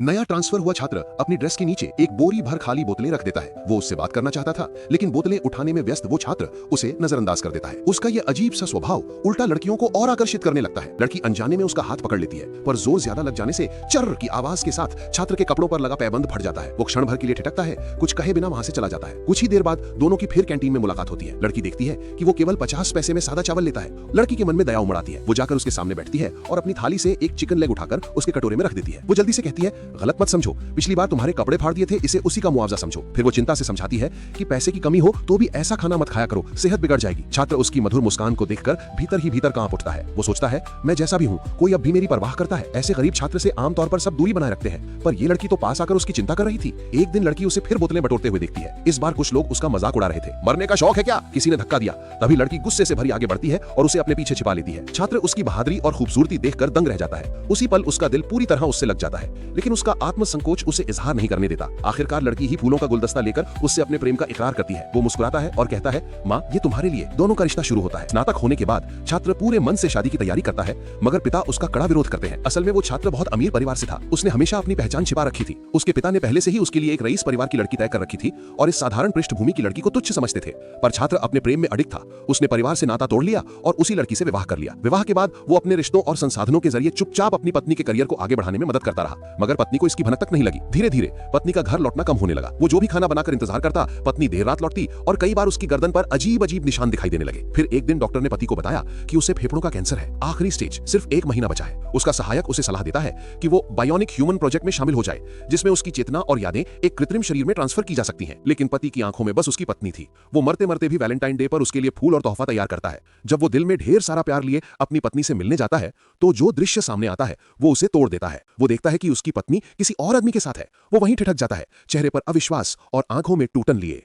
नया ट्रांसफर हुआ छात्र अपनी ड्रेस के नीचे एक बोरी भर खाली बोतलें रख देता है। वो उससे बात करना चाहता था, लेकिन बोतलें उठाने में व्यस्त वो छात्र उसे नजरअंदाज कर देता है। उसका ये अजीब सा स्वभाव उल्टा लड़कियों को और आकर्षित करने लगता है। लड़की अनजाने में उसका हाथ पकड़ लेती है, पर जोर ज्यादा लग जाने से चर्र की आवाज के साथ छात्र के कपड़ों पर लगा पैबंद फट जाता है। वो क्षण भर के लिए ठिठकता है, कुछ कहे बिना वहां से चला जाता है। कुछ ही देर बाद दोनों की फिर कैंटीन में मुलाकात होती है। लड़की देखती है कि वो केवल 50 पैसे में सादा चावल लेता है। लड़की के मन में दया उमड़ आती है। वो जाकर उसके सामने बैठती है और अपनी थाली से एक चिकन लेग उठाकर उसके कटोरे में रख देती है। वो जल्दी से कहती है, गलत मत समझो, पिछली बार तुम्हारे कपड़े फाड़ दिए थे, इसे उसी का मुआवजा समझो। फिर वो चिंता से समझाती है कि पैसे की कमी हो तो भी ऐसा खाना मत खाया करो, सेहत बिगड़ जाएगी। छात्र उसकी मधुर मुस्कान को देखकर भीतर ही भीतर कांप उठता है। वो सोचता है, मैं जैसा भी हूँ कोई अब भी मेरी परवाह करता है। ऐसे गरीब छात्र से आमतौर पर सब दूरी बनाए रखते हैं, पर ये लड़की तो पास आकर उसकी चिंता कर रही थी। एक दिन लड़की उसे फिर बोतलें बटोरते हुए देखती है। इस बार कुछ लोग उसका मजाक उड़ा रहे थे। मरने का शौक है क्या? किसी ने धक्का दिया। तभी लड़की गुस्से से भरी आगे बढ़ती है और उसे अपने पीछे छिपा लेती है। छात्र उसकी बहादुरी और खूबसूरती देखकर दंग रह जाता है। उसी पल उसका दिल पूरी तरह उससे लग जाता है, लेकिन उसका आत्मसंकोच उसे इजहार नहीं करने देता। आखिरकार लड़की ही फूलों का गुलदस्ता लेकर उससे अपने प्रेम का इकरार करती है। वो मुस्कुराता है और कहता है, माँ, ये तुम्हारे लिए। दोनों का रिश्ता शुरू होता है। स्नातक होने के बाद छात्र पूरे मन से शादी की तैयारी करता है, मगर पिता उसका कड़ा विरोध करते हैं। असल में वो छात्र बहुत अमीर परिवार से था। उसने हमेशा अपनी पहचान छिपा रखी थी। उसके पिता ने पहले से ही उसके लिए एक रईस परिवार की लड़की तय कर रखी थी और इस साधारण पृष्ठभूमि की लड़की को तुच्छ समझते थे। पर छात्र अपने प्रेम में अडिग था। उसने परिवार से नाता तोड़ लिया और उसी लड़की से विवाह कर लिया। विवाह के बाद वो अपने रिश्तों और संसाधनों के जरिए चुपचाप अपनी पत्नी के करियर को आगे बढ़ाने में मदद करता रहा, मगर पत्नी को इसकी भनक तक नहीं लगी। धीरे धीरे पत्नी का घर लौटना कम होने लगा। वो जो भी खाना बनाकर इंतजार करता, पत्नी देर रात लौटती और कई बार उसकी गर्दन पर अजीब अजीब निशान दिखाई देने लगे। फिर एक दिन डॉक्टर ने पति को बताया कि उसे फेफड़ों का कैंसर है, आखिरी स्टेज, सिर्फ 1 महीना बचा है। उसका सहायक उसे सलाह देता है कि वो बायोनिक ह्यूमन प्रोजेक्ट में शामिल हो जाए, जिसमें उसकी चेतना और यादें एक कृत्रिम शरीर में ट्रांसफर की जा सकती हैं। लेकिन पति की आंखों में बस उसकी पत्नी थी। वो मरते मरते भी वैलेंटाइन डे पर उसके लिए फूल और तोहफा तैयार करता है। जब वो दिल में ढेर सारा प्यार लिए अपनी पत्नी से मिलने जाता है, तो जो दृश्य सामने आता है वो उसे तोड़ देता है। वो देखता है कि उसकी पत्नी किसी और आदमी के साथ है। वो वहीं ठिठक जाता है, चेहरे पर अविश्वास और आंखों में टूटन लिए।